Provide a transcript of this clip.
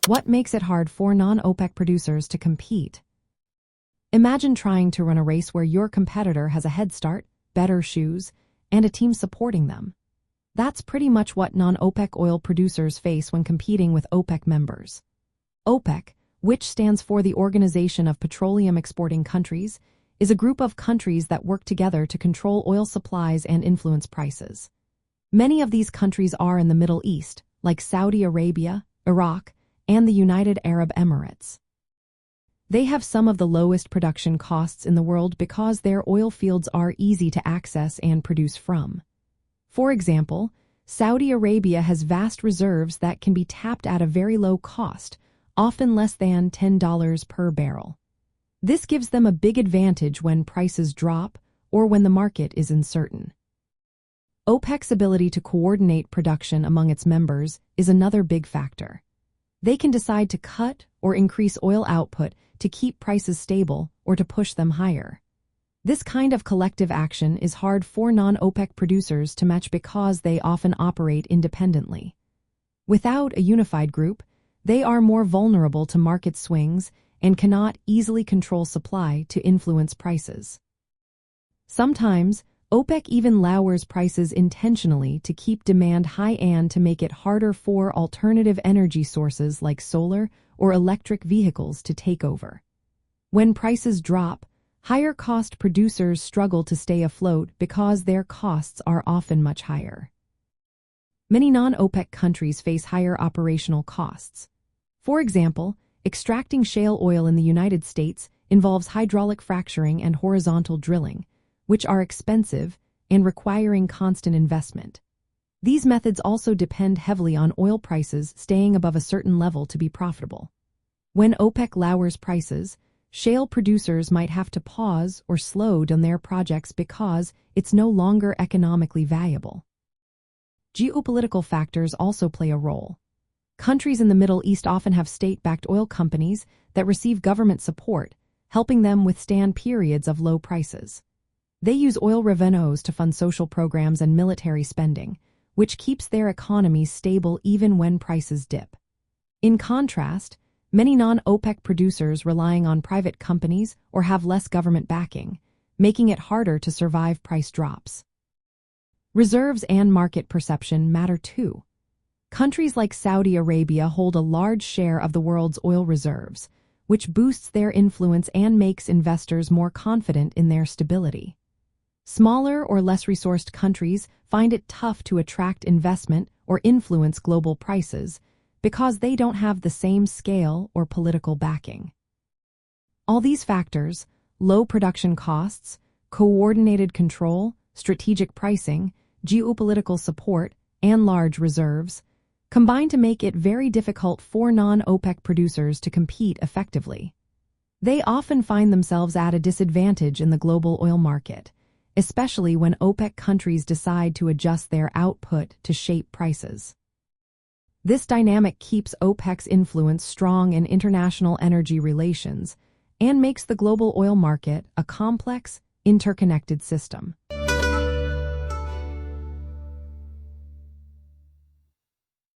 What makes it hard for non-OPEC producers to compete? Imagine trying to run a race where your competitor has a head start, better shoes, and a team supporting them. That's pretty much what non-OPEC oil producers face when competing with OPEC members. OPEC, which stands for the Organization of Petroleum Exporting Countries, is a group of countries that work together to control oil supplies and influence prices. Many of these countries are in the Middle East, like Saudi Arabia, Iraq, and the United Arab Emirates. They have some of the lowest production costs in the world because their oil fields are easy to access and produce from. For example, Saudi Arabia has vast reserves that can be tapped at a very low cost, often less than $10 per barrel. This gives them a big advantage when prices drop or when the market is uncertain. OPEC's ability to coordinate production among its members is another big factor. They can decide to cut or increase oil output to keep prices stable or to push them higher. This kind of collective action is hard for non-OPEC producers to match because they often operate independently. Without a unified group, they are more vulnerable to market swings and cannot easily control supply to influence prices. Sometimes, OPEC even lowers prices intentionally to keep demand high and to make it harder for alternative energy sources like solar or electric vehicles to take over. When prices drop, higher-cost producers struggle to stay afloat because their costs are often much higher. Many non-OPEC countries face higher operational costs. For example, extracting shale oil in the United States involves hydraulic fracturing and horizontal drilling, which are expensive and requiring constant investment. These methods also depend heavily on oil prices staying above a certain level to be profitable. When OPEC lowers prices, shale producers might have to pause or slow down their projects because it's no longer economically valuable. Geopolitical factors also play a role. Countries in the Middle East often have state-backed oil companies that receive government support, helping them withstand periods of low prices. They use oil revenues to fund social programs and military spending, which keeps their economies stable even when prices dip. In contrast, many non-OPEC producers relying on private companies or have less government backing, making it harder to survive price drops. Reserves and market perception matter too. Countries like Saudi Arabia hold a large share of the world's oil reserves, which boosts their influence and makes investors more confident in their stability. Smaller or less resourced countries find it tough to attract investment or influence global prices because they don't have the same scale or political backing. All these factors, low production costs, coordinated control, strategic pricing, geopolitical support, and large reserves, combine to make it very difficult for non-OPEC producers to compete effectively. They often find themselves at a disadvantage in the global oil market, especially when OPEC countries decide to adjust their output to shape prices. This dynamic keeps OPEC's influence strong in international energy relations and makes the global oil market a complex, interconnected system.